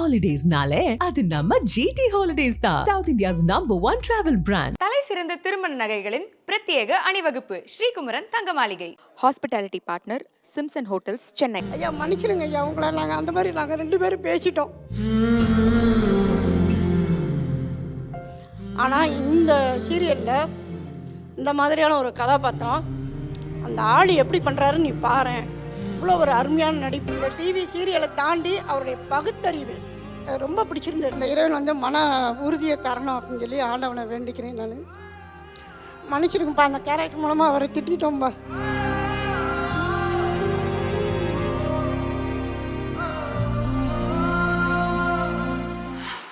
ஹாலிடேஸ்னாலே அது நம்ம GT Holidays தான். South India's #1 travel brand. தலை சிறந்த திருமண நகைகளின் பிரத்யேக அணிவகுப்பு ஸ்ரீகுமரன் தங்க மாளிகை. Hospitality partner Simpson hotels, Chennai. ஐயா மன்னிச்சிடுங்க ஐயா, உங்களை நாங்கள் அந்த மாதிரி நாங்கள் 2 பேரும் பேசிட்டோம். ஆனால் இந்த சீரியலில் இந்த மாதிரியான ஒரு கதாபாத்திரம் அந்த ஆள் எப்படி பண்ணுறாருன்னு நீ பாரு. இவ்வளோ ஒரு அருமையான நடிப்பு. இந்த டிவி சீரியலை தாண்டி அவருடைய பகுத்தறிவு அது ரொம்ப பிடிச்சிருந்தது. இந்த இறைவன் வந்து மன உறுதியை தரணும் அப்படின்னு சொல்லி ஆண்டவனை வேண்டிக்கிறேன். நான் மன்னிச்சிருக்குப்பா, அந்த கேரக்டர் மூலமாக அவரை திட்டோம்பா.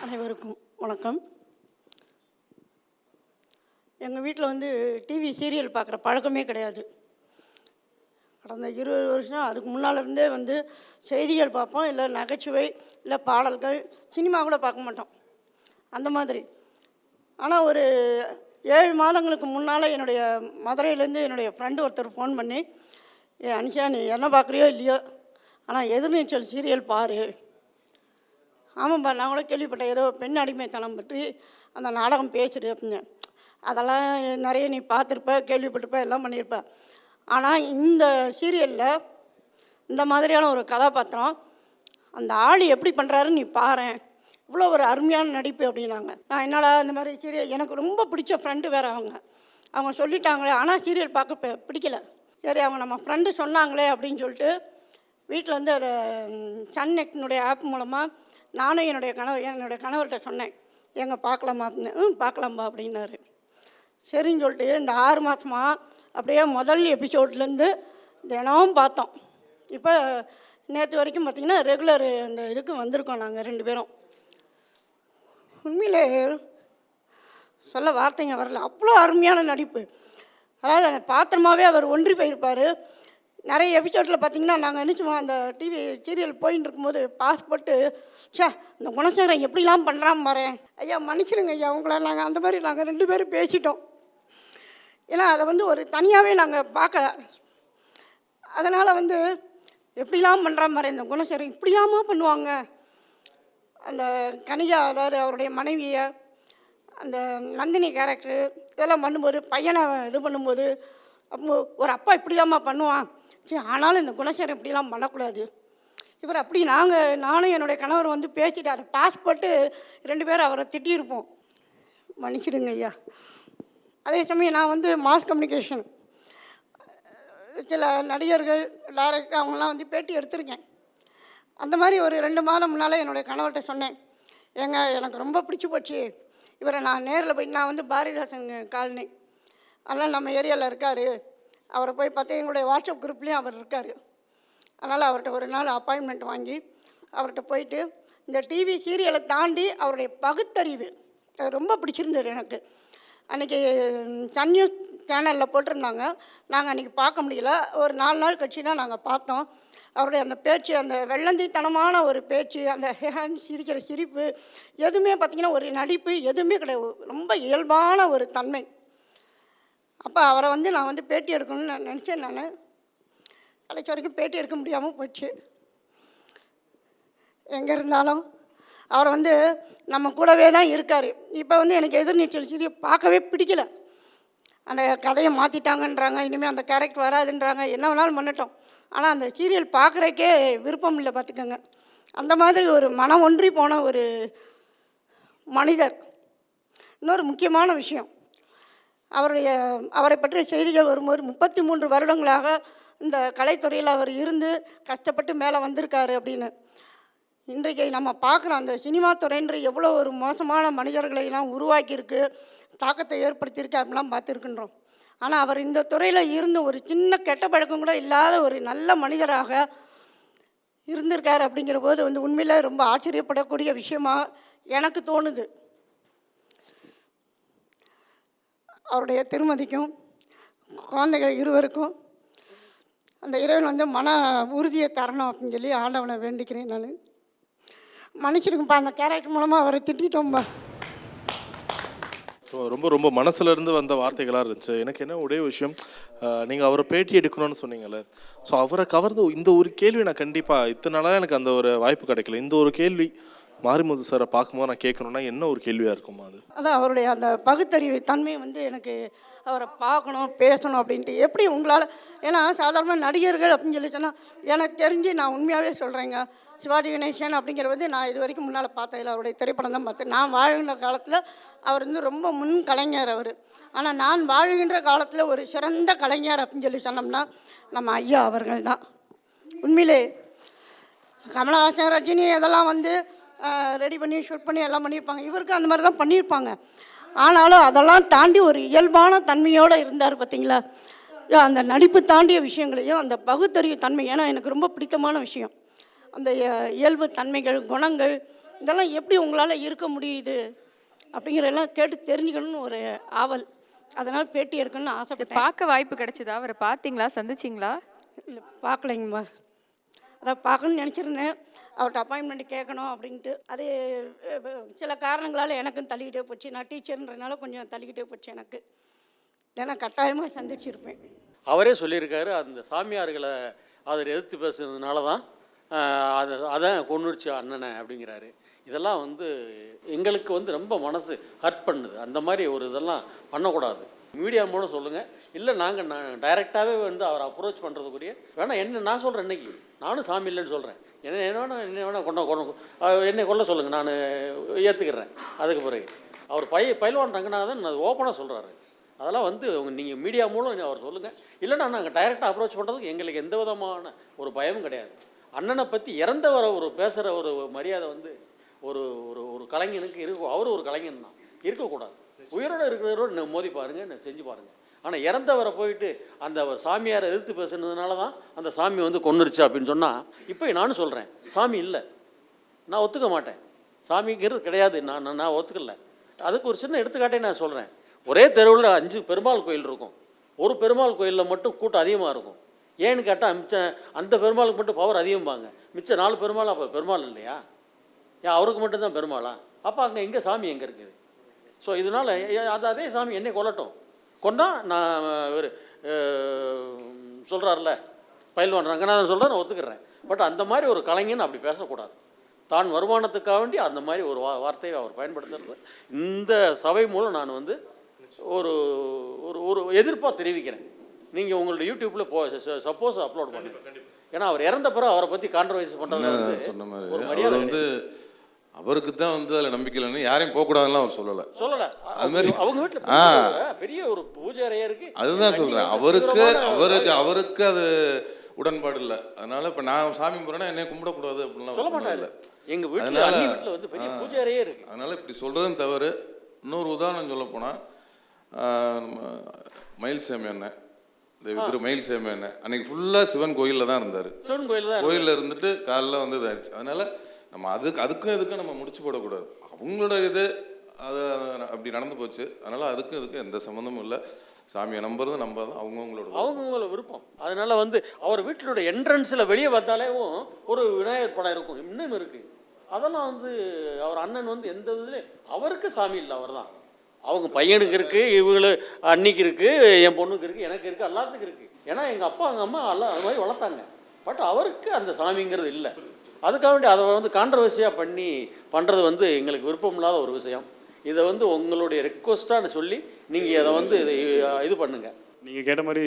அனைவருக்கும் வணக்கம். எங்கள் வீட்டில் வந்து டிவி சீரியல் பார்க்குற பழக்கமே கிடையாது. கடந்த 20 வருஷம் அதுக்கு முன்னாலேருந்தே வந்து செய்திகள் பார்ப்போம், இல்லை நகைச்சுவை, இல்லை பாடல்கள், சினிமா கூட பார்க்க மாட்டோம் அந்த மாதிரி. ஆனால் ஒரு 7 மாதங்களுக்கு முன்னால் என்னுடைய மதுரையிலேருந்து என்னுடைய ஃப்ரெண்டு ஒருத்தர் ஃபோன் பண்ணி, அனிஷா நீ என்ன பார்க்குறியோ இல்லையோ ஆனால் எதிர்நீச்சல் சீரியல் பாரு. ஆமாம்பா, நான் கூட கேள்விப்பட்டேன், ஏதோ பெண் அடிமைத்தனம் பற்றி அந்த நாடகம் பேசுடு அப்படின்னு. அதெல்லாம் நிறைய நீ பார்த்துருப்ப, கேள்விப்பட்டிருப்ப, எல்லாம் பண்ணியிருப்ப. ஆனால் இந்த சீரியலில் இந்த மாதிரியான ஒரு கதாபாத்திரம் அந்த ஆள் எப்படி பண்ணுறாருன்னு நீ பாரு. இவ்வளோ ஒரு அருமையான நடிப்பு அப்படின்னாங்க. நான் என்னடா இந்த மாதிரி சீரியல் எனக்கு ரொம்ப பிடிச்ச ஃப்ரெண்டு வேறு அவங்க சொல்லிட்டாங்களே, ஆனால் சீரியல் பார்க்க பிடிக்கல. சரி, அவங்க நம்ம ஃப்ரெண்டு சொன்னாங்களே அப்படின்னு சொல்லிட்டு வீட்டில் வந்து அதை சன்னெக்னுடைய ஆப் மூலமாக நானும் என்னுடைய கணவர்கிட்ட சொன்னேன், எங்கே பார்க்கலாமா அப்படின்னு. பார்க்கலாமா அப்படின்னாரு. சரின்னு சொல்லிட்டு இந்த 6 மாதமாக அப்படியே முதல் எபிசோட்லேருந்து தினமும் பார்த்தோம். இப்போ நேற்று வரைக்கும் பார்த்திங்கன்னா ரெகுலர் அந்த இதுக்கு வந்திருக்கோம் நாங்கள் 2 பேரும். உண்மையிலே சொல்ல வார்த்தைங்க வரல, அவ்வளோ அருமையான நடிப்பு. அதாவது அந்த பாத்திரமாகவே அவர் ஒன்றி போயிருப்பார். நிறைய எபிசோடில் பார்த்திங்கன்னா நாங்கள் நினச்சோம், அந்த டிவி சீரியல் போயின்னு இருக்கும்போது பாஸ் போட்டு இந்த குணசேகரன் எப்படிலாம் பண்ணுறான் பாரு. ஐயா மன்னிச்சிடுங்க ஐயா, உங்களை நாங்கள் அந்த மாதிரி நாங்கள் 2 பேரும் பேசிட்டோம். ஏன்னா அதை வந்து ஒரு தனியாகவே நாங்கள் பார்க்கல. அதனால் வந்து எப்படிலாம் பண்ணுறான் பாரு இந்த குணசேகரன், இப்படிலாமா பண்ணுவாங்க. அந்த கனிகா, அதாவது அவருடைய மனைவியை, அந்த நந்தினி கேரக்டரு இதெல்லாம் பண்ணும்போது, பையனை இது பண்ணும்போது அப்போ ஒரு அப்பா இப்படிலாமா பண்ணுவான். சரி, ஆனாலும் இந்த குணசேகரன் இப்படிலாம் பண்ணக்கூடாது. இவர் அப்படி நானும் என்னுடைய கணவர் வந்து பேசிட்டு அதை பாஸ் போட்டு 2 பேரும் அவரை திட்டியிருப்போம். மன்னிச்சிடுங்க ஐயா. அதே சமயம் நான் வந்து மாஸ் கம்யூனிகேஷன் சில நடிகர்கள், டைரக்டர் அவங்களாம் வந்து பேட்டி எடுத்திருக்கேன். அந்த மாதிரி ஒரு 2 மாதம் முன்னால் என்னுடைய கணவர்கிட்ட சொன்னேன், ஏங்க எனக்கு ரொம்ப பிடிச்சி போச்சு இவரை, நான் நேரில் போயிட்டு, நான் வந்து பாரதிதாசன் காலனி அதனால் நம்ம ஏரியாவில் இருக்கார், அவரை போய் பார்த்து எங்களுடைய வாட்ஸ்அப் குரூப்லேயும் அவர் இருக்கார். அதனால் அவர்கிட்ட ஒரு நாள் அப்பாயின்மெண்ட் வாங்கி அவர்கிட்ட போயிட்டு இந்த டிவி சீரியலை தாண்டி அவருடைய பகுத்தறிவு அது ரொம்ப பிடிச்சிருந்தது எனக்கு. அன்றைக்கி சன் நியூஸ் சேனலில் போட்டிருந்தாங்க, நாங்கள் அன்றைக்கி பார்க்க முடியல. ஒரு 4 நாள் கழிச்சு தான் நாங்கள் பார்த்தோம். அவருடைய அந்த பேச்சு, அந்த வெள்ளந்தித்தனமான ஒரு பேச்சு, அந்த சிரிக்கிற சிரிப்பு, எதுவுமே பார்த்திங்கன்னா ஒரு நடிப்பு எதுவுமே கிடையாது, ரொம்ப இயல்பான ஒரு தன்மை. அப்போ அவரை வந்து நான் வந்து பேட்டி எடுக்கணும்னு நான் நினச்சேன். நான் கடைசி வரைக்கும் பேட்டி எடுக்க முடியாமல் போச்சு. எங்கே இருந்தாலும் அவர் வந்து நம்ம கூடவே தான் இருக்கார். இப்போ வந்து எனக்கு எதிர்நீச்சல் சீரியல் பார்க்கவே பிடிக்கல. அந்த கதையை மாற்றிட்டாங்கன்றாங்க, இனிமேல் அந்த கேரக்டர் வராதுன்றாங்க, என்ன வேணாலும் பண்ணட்டும். ஆனால் அந்த சீரியல் பார்க்குறக்கே விருப்பம் இல்லை பார்த்துக்கோங்க. அந்த மாதிரி ஒரு மனம் ஒன்றி போன ஒரு மனிதர். இன்னொரு முக்கியமான விஷயம், அவரை பற்றிய செய்திகள் வரும்போது 33 வருடங்களாக இந்த கலைத்துறையில் அவர் இருந்து கஷ்டப்பட்டு மேலே வந்திருக்காரு அப்படின்னு. இன்றைக்கு நம்ம பார்க்குறோம், அந்த சினிமா துறைன்ற எவ்வளோ ஒரு மோசமான மனிதர்களையெல்லாம் உருவாக்கியிருக்கு, தாக்கத்தை ஏற்படுத்தியிருக்கு, அப்படிலாம் பார்த்துருக்கின்றோம். ஆனால் அவர் இந்த துறையில் இருந்து ஒரு சின்ன கெட்ட பழக்கம் கூட இல்லாத ஒரு நல்ல மனிதராக இருந்திருக்கார். அப்படிங்கிற போது வந்து உண்மையில் ரொம்ப ஆச்சரியப்படக்கூடிய விஷயமாக எனக்கு தோணுது. அவருடைய திருமதிக்கும் குழந்தைகள் இருவருக்கும் அந்த இறைவன் வந்து மன உறுதியை தரணும் அப்படின்னு சொல்லி ஆண்டவனை வேண்டிக்கிறேன். நான் மன்னிச்சிருக்குப்பா, அந்த கேரக்டர் மூலமாக அவரை திட்டோம்பா. ரொம்ப ரொம்ப மனசுலேருந்து வந்த வார்த்தைகளாக இருந்துச்சு. எனக்கு என்ன ஒரே விஷயம், நீங்கள் அவரை பேட்டி எடுக்கணும்னு சொன்னீங்கல்ல, ஸோ அவரை கவர்ந்து இந்த ஒரு கேள்வி நான் கண்டிப்பாக இத்தனை நாளாக எனக்கு அந்த ஒரு வாய்ப்பு கிடைக்கல. இந்த ஒரு கேள்வி மாரிமுத்து சாரை பார்க்கும்போது நான் கேட்கணுன்னா என்ன ஒரு கேள்வியாக இருக்குமா அது? அதான் அவருடைய அந்த பகுத்தறிவு தன்மை வந்து எனக்கு அவரை பார்க்கணும் பேசணும் அப்படின்ட்டு எப்படி உங்களால், ஏன்னா சாதாரண நடிகர்கள் அப்படின்னு சொல்லி சொன்னால் எனக்கு தெரிஞ்சு நான் உண்மையாகவே சொல்கிறேங்க, சிவாஜி கணேசன் அப்படிங்கிற வந்து நான் இது வரைக்கும் முன்னால் பார்த்ததில்ல. அவருடைய திரைப்படம் தான் பார்த்தேன். நான் வாழ்கின்ற காலத்தில் அவர் வந்து ரொம்ப முன் கலைஞர் அவர். ஆனால் நான் வாழ்கின்ற காலத்தில் ஒரு சிறந்த கலைஞர் அப்படின்னு சொல்லி சொன்னோம்னா நம்ம ஐயா அவர்கள் தான். உண்மையிலே கமலஹாசன் ரஜினி இதெல்லாம் வந்து ரெடி பண்ணி ஷூட் பண்ணி எல்லாம் பண்ணியிருப்பாங்க. இவருக்கு அந்த மாதிரி தான் பண்ணியிருப்பாங்க. ஆனாலும் அதெல்லாம் தாண்டி ஒரு இயல்பான தன்மையோடு இருந்தார் பார்த்தீங்களா. அந்த நடிப்பு தாண்டிய விஷயங்களையும் அந்த பகுத்தறிவு தன்மை, ஏன்னா எனக்கு ரொம்ப பிடித்தமான விஷயம் அந்த இயல்பு தன்மைகள் குணங்கள் இதெல்லாம் எப்படி உங்களால் இருக்க முடியுது அப்படிங்கிறதெல்லாம் கேட்டு தெரிஞ்சுக்கணும்னு ஒரு ஆவல். அதனால் பேட்டி எடுக்கணும்னு ஆசைப்பட்டேன். பார்க்க வாய்ப்பு கிடைச்சதா? அவரை பார்த்தீங்களா, சந்திச்சிங்களா? இல்லை, பார்க்கலைங்கம்மா. அதான் பார்க்கணும்னு நினச்சிருந்தேன். அவர்கிட்ட அப்பாயின்மெண்ட் கேட்கணும் அப்படின்ட்டு. அது சில காரணங்களால் எனக்கும் தள்ளிக்கிட்டே போச்சு. நான் டீச்சர்ன்றதுனால கொஞ்சம் தள்ளிக்கிட்டே போச்சு எனக்கு. ஏன்னா கட்டாயமாக சந்திச்சிருப்பேன். அவரே சொல்லியிருக்காரு, அந்த சாமியார்களை அதை எதிர்த்து பேசுனதுனால தான் அதான் கொன்னுடுச்சு அண்ணனை அப்படிங்கிறாரு. இதெல்லாம் வந்து எங்களுக்கு வந்து ரொம்ப மனசு ஹர்ட் பண்ணுது. அந்த மாதிரி ஒரு இதெல்லாம் பண்ணக்கூடாது. மீடியா மூலம் சொல்லுங்கள், இல்லை நான் டைரெக்டாகவே வந்து அவரை அப்ரோச் பண்ணுறதுக்குரிய வேணால் என்ன நான் சொல்கிறேன். இன்றைக்கி நானும் சாமி இல்லைன்னு சொல்கிறேன். என்ன வேணால் என்னை கொல்ல சொல்லுங்கள், நான் ஏற்றுக்கிறேன். அதுக்கு பிறகு அவர் பயில்வான் ரங்கநாதன் அது ஓப்பனாக சொல்கிறாரு. அதெல்லாம் வந்து நீங்கள் மீடியா மூலம் அவர் சொல்லுங்கள். இல்லைன்னா நாங்கள் டைரெக்டாக அப்ரோச் பண்ணுறதுக்கு எங்களுக்கு எந்த விதமான ஒரு பயமும் கிடையாது. அண்ணனை பற்றி இறந்தவரை ஒரு பேசுகிற ஒரு மரியாதை வந்து ஒரு ஒரு கலைஞனுக்கு இருக்கும். அவரும் ஒரு கலைஞன் தான், இருக்கக்கூடாது. உயிரோடு இருக்கிறவரோடு மோதி பாருங்கள், செஞ்சு பாருங்கள். ஆனால் இறந்தவரை போயிட்டு அந்த சாமியாரை எதிர்த்து பேசுனதுனால தான் அந்த சாமி வந்து கொன்னுருச்சு அப்படின்னு சொன்னால், இப்போ நானும் சொல்கிறேன், சாமி இல்லை, நான் ஒத்துக்க மாட்டேன். சாமிங்கிறது கிடையாது, நான் ஒத்துக்கல. அதுக்கு ஒரு சின்ன எடுத்துக்காட்டே நான் சொல்கிறேன். ஒரே தெருவில் 5 பெருமாள் கோயில் இருக்கும். ஒரு பெருமாள் கோயிலில் மட்டும் கூட்டம் அதிகமாக இருக்கும். ஏன்னு கேட்டால் மிச்சம் அந்த பெருமாளுக்கு மட்டும் பவர் அதிகம்பாங்க. மிச்சம் 4 பெருமாள் அப்போ பெருமாள் இல்லையா? ஏன் அவருக்கு மட்டும்தான் பெருமாளா? அப்போ அங்கே எங்கே சாமி எங்கே இருக்குது? ஸோ இதனால் அதே சாமி என்னை கொல்லட்டும். கொண்டா நான் ஒரு சொல்கிறார்ல பயில்வான் ரங்கநாதன் சொல்கிறேன், நான் ஒத்துக்கிறேன். பட் அந்த மாதிரி ஒரு கலைஞன் அப்படி பேசக்கூடாது. தான் வருமானத்துக்காக வேண்டி அந்த மாதிரி ஒரு வார்த்தையை அவர் பயன்படுத்துறது இந்த சபை மூலம் நான் வந்து ஒரு ஒரு எதிர்ப்பாக தெரிவிக்கிறேன். நீங்கள் உங்களோட யூடியூப்பில் சப்போஸ் அப்லோட் பண்ணுங்க. ஏன்னா அவர் இறந்த பிறகு அவரை பற்றி கான்ட்ரவர்சி பண்ணுறது சொன்ன மாதிரி வந்து அவருக்கு தான் வந்து அதில் நம்பிக்கை இல்லைன்னு யாரையும் போகக்கூடாதுலாம் அவர் சொல்லலை. அது மாதிரி அவங்க வீட்டில் பெரிய ஒரு பூஜை அறையா இருக்கு. அதுதான் சொல்கிறேன், அவருக்கு அது உடன்பாடு இல்லை. அதனால இப்போ நான் சாமி போகிறேன்னா என்னை கும்பிடக்கூடாது அப்படின்லாம் சொல்ல மாட்டேன். எங்கள் வீட்டில் வந்து பெரிய பூஜை அறையே இருக்கு. அதனால இப்படி சொல்கிறதும் தவறு. இன்னொரு உதாரணம் சொல்ல போனால் மயில் சேமி அண்ணன், திரு மயில் சேமி அண்ணன் அன்னைக்கு ஃபுல்லாக சிவன் கோயிலில் தான் இருந்தார். சிவன் கோயிலில் இருந்துட்டு காலைல வந்து இதாகிடுச்சு. அதனால நம்ம அதுக்கும் நம்ம முடிச்சு போடக்கூடாது. அவங்களோட இது அது அப்படி நடந்து போச்சு. அதனால் இதுக்கும் எந்த சம்மந்தமும் இல்லை. சாமியை நம்புறது அவங்கவுங்களோட விருப்பம். அதனால வந்து அவர் வீட்டிலோட என்ட்ரன்ஸில் வெளியே பார்த்தாலேவும் ஒரு விநாயகர் படம் இருக்கும், இன்னும் இருக்குது. அதெல்லாம் வந்து அவர் அண்ணன் வந்து எந்த இதுலேயும் அவருக்கு சாமி இல்லை, அவர் தான். அவங்க பையனுக்கு இருக்குது, இவங்களு அன்னிக்கு இருக்குது, என் பொண்ணுக்கு இருக்குது, எனக்கு இருக்குது, எல்லாத்துக்கும் இருக்குது. ஏன்னா எங்கள் அப்பா எங்கள் அம்மா எல்லாம் அது மாதிரி வளர்த்தாங்க. பட் அவருக்கு அந்த சாமிங்கிறது இல்லை. அதுக்காக வேண்டி அதை வந்து கான்ட்ரவர்சியாக பண்ணுறது வந்து எங்களுக்கு விருப்பம் இல்லாத ஒரு விஷயம். இதை வந்து உங்களுடைய ரெக்வஸ்ட்டாக சொல்லி நீங்கள் அதை வந்து இது பண்ணுங்கள். நீங்கள் கேட்ட மாதிரி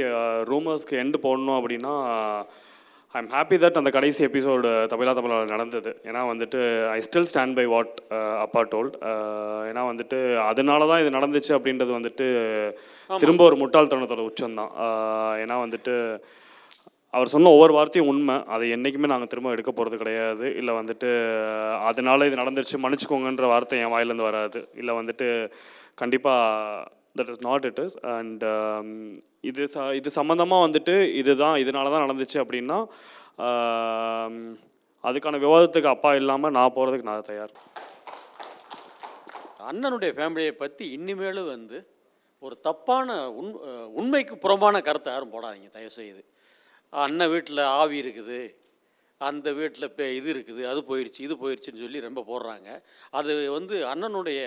ரூமர்ஸ்க்கு எண்டு போடணும் அப்படின்னா ஐ எம் ஹாப்பி தட் அந்த கடைசி எபிசோடு தமிழால் நடந்தது. ஏன்னா வந்துட்டு I still stand by what அப்பா டோல்ட். ஏன்னா வந்துட்டு அதனால தான் இது நடந்துச்சு அப்படின்றது வந்துட்டு திரும்ப ஒரு முட்டாள்தனத்தோட உச்சம்தான். ஏன்னா வந்துட்டு அவர் சொன்ன ஒவ்வொரு வார்த்தையும் உண்மை. அதை என்றைக்குமே நாங்கள் திரும்ப எடுக்க போகிறது கிடையாது. இல்லை வந்துட்டு அதனால இது நடந்துருச்சு மன்னிச்சுக்கோங்கன்ற வார்த்தை என் வாயிலேருந்து வராது. இல்லை வந்துட்டு கண்டிப்பாக that is not it is. And இது சம்மந்தமாக வந்துட்டு இதனால தான் நடந்துச்சு அப்படின்னா அதுக்கான விவாதத்துக்கு அப்பா இல்லாமல் நான் போகிறதுக்கு நான் தயார். அண்ணனுடைய ஃபேமிலியை பற்றி இனிமேலும் வந்து ஒரு தப்பான உண்மைக்கு புறம்பான கருத்தை யாரும் போடாதீங்க தயவுசெய்து. அண்ணன் வீட்டில் ஆவி இருக்குது, அந்த வீட்டில் இது இருக்குது, அது போயிடுச்சு இது போயிடுச்சுன்னு சொல்லி ரொம்ப போடுறாங்க. அது வந்து அண்ணனுடைய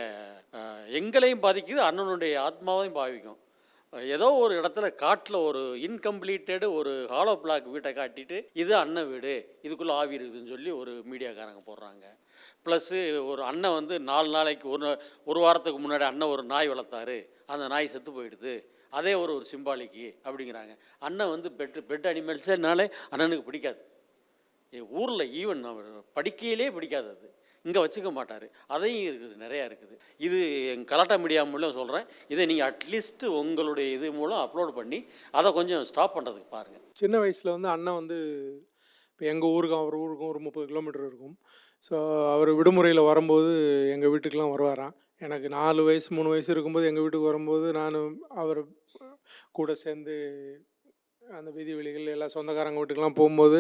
எங்களையும் பாதிக்குது, அண்ணனுடைய ஆத்மாவையும் பாதிக்கும். ஏதோ ஒரு இடத்துல காட்டில் ஒரு இன்கம்ப்ளீட்டடு ஒரு ஹாலோ பிளாக் வீட்டை காட்டிட்டு இது அண்ணன் வீடு, இதுக்குள்ளே ஆவி இருக்குதுன்னு சொல்லி ஒரு மீடியாக்காரங்க போடுறாங்க. ப்ளஸ்ஸு ஒரு அண்ணன் வந்து 4 நாளைக்கு ஒரு வாரத்துக்கு முன்னாடி அண்ணன் ஒரு நாய் வளர்த்தாரு, அந்த நாய் செத்து போயிடுது, அதே ஒரு சிம்பாலிக்கு அப்படிங்கிறாங்க. அண்ணன் வந்து பெட் அனிமல்ஸ்னாலே அண்ணனுக்கு பிடிக்காது. ஊரில் ஈவன் படிக்கையிலே பிடிக்காது, அது இங்கே வச்சுக்க மாட்டார். அதையும் இருக்குது, நிறையா இருக்குது. இது கலாட்டா மீடியா மூலம் சொல்கிறேன். இதை நீங்கள் அட்லீஸ்ட்டு உங்களுடைய இது மூலம் அப்லோட் பண்ணி அதை கொஞ்சம் ஸ்டாப் பண்ணுறதுக்கு பாருங்கள். சின்ன வயசில் வந்து அண்ணன் வந்து இப்போ எங்கள் ஊருக்கும் அவர் ஊருக்கும் ஒரு 30 கிலோமீட்டர் இருக்கும். ஸோ அவர் விடுமுறையில் வரும்போது எங்கள் வீட்டுக்கெலாம் வருவாராம். எனக்கு 4 வயசு 3 வயசு இருக்கும்போது எங்கள் வீட்டுக்கு வரும்போது நான் அவர் கூட சேர்ந்து அந்த வீதி வெளிகள் எல்லாம் சொந்தக்காரங்க வீட்டுக்கெலாம் போகும்போது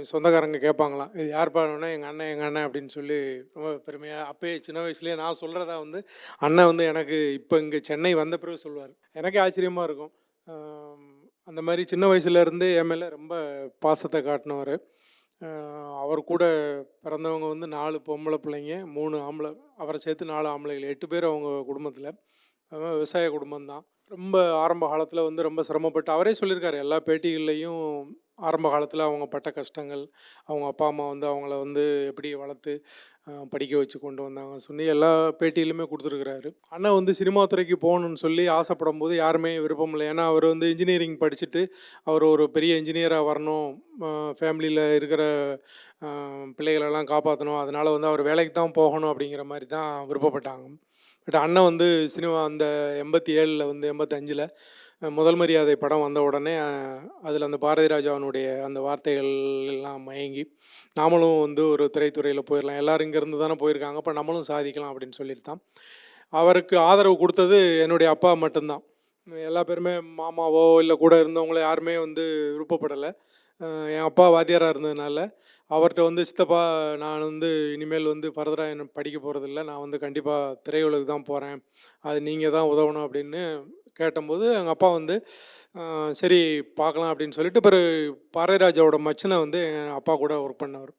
சொந்தக்காரங்க கேட்பாங்களாம், இது யார் பாருன்னா எங்கள் அண்ணன் அப்படின்னு சொல்லி ரொம்ப பெருமையாக அப்போயே சின்ன வயசுலேயே நான் சொல்கிறதா வந்து அண்ணன் வந்து எனக்கு இப்போ இங்கே சென்னை வந்த பிறகு சொல்லுவார். எனக்கே ஆச்சரியமாக இருக்கும். அந்த மாதிரி சின்ன வயசுலேருந்தே என் மேலே ரொம்ப பாசத்தை காட்டினவர். அவர் கூட பிறந்தவங்க வந்து 4 பொம்பளை பிள்ளைங்க, 3 ஆம்பளை, அவரை சேர்த்து 4 ஆம்பளைகள், 8 பேர் அவங்க குடும்பத்தில். விவசாய குடும்பம்தான். ரொம்ப ஆரம்ப காலத்தில் வந்து ரொம்ப சிரமப்பட்டு அவரே சொல்லியிருக்காரு எல்லா பேட்டிகள்லையும். ஆரம்ப காலத்தில் அவங்க பட்ட கஷ்டங்கள், அவங்க அப்பா அம்மா வந்து அவங்கள வந்து எப்படி வளர்த்து படிக்க வச்சு கொண்டு வந்தாங்க சொல்லி எல்லா பேட்டியிலுமே கொடுத்துருக்குறாரு. அண்ணன் வந்து சினிமா துறைக்கு போகணுன்னு சொல்லி ஆசைப்படும் போது யாருமே விருப்பம் இல்லை. ஏன்னா அவர் வந்து இன்ஜினியரிங் படிச்சுட்டு அவர் ஒரு பெரிய இன்ஜினியராக வரணும், ஃபேமிலியில் இருக்கிற பிள்ளைகளெல்லாம் காப்பாற்றணும், அதனால் வந்து அவர் வேலைக்கு தான் போகணும் அப்படிங்கிற மாதிரி தான் விருப்பப்பட்டாங்க. பட் அண்ணன் வந்து சினிமா அந்த 87 வந்து 85 முதல் மரியாதை படம் வந்த உடனே அதில் அந்த பாரதி ராஜாவனுடைய அந்த வார்த்தைகள் எல்லாம் மயங்கி நாமளும் வந்து ஒரு திரைத்துறையில் போயிடலாம், எல்லோரும் இங்கேருந்து தானே போயிருக்காங்க, அப்போ நம்மளும் சாதிக்கலாம் அப்படின்னு சொல்லிட்டு தான் அவருக்கு ஆதரவு கொடுத்தது என்னுடைய அப்பா மட்டும்தான். எல்லா பேருமே மாமாவோ இல்லை கூட இருந்தவங்களோ யாருமே வந்து விருப்பப்படலை. என் அப்பா வாத்தியாராக இருந்ததுனால அவர்கிட்ட வந்து சித்தப்பா நான் வந்து இனிமேல் வந்து ஃபர்தராக என்ன படிக்க போகிறதில்ல, நான் வந்து கண்டிப்பாக திரையுலகு தான் போகிறேன், அது நீங்கள் தான் உதவணும் அப்படின்னு கேட்டபோது எங்கள் அப்பா வந்து சரி பார்க்கலாம் அப்படின்னு சொல்லிட்டு பிறகு பாரதிராஜாவோட மச்சனை வந்து என் அப்பா கூட ஒர்க் பண்ணவர்.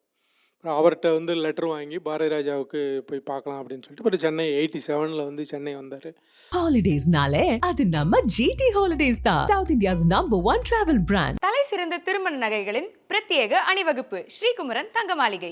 அவர்கிட்ட வந்து லெட்டர் வாங்கி பாரதி ராஜாவுக்கு போய் பார்க்கலாம் அப்படின்னு சொல்லிட்டு பிறகு சென்னை 87 வந்து சென்னை வந்தார். ஹாலிடேஸ்னாலே அது நம்ம ஜிடி ஹாலிடேஸ் தான். South India's #1 travel brand. தலை சிறந்த திருமண நகைகளின் பிரத்யேக அணிவகுப்பு ஸ்ரீகுமரன் தங்க மாளிகை.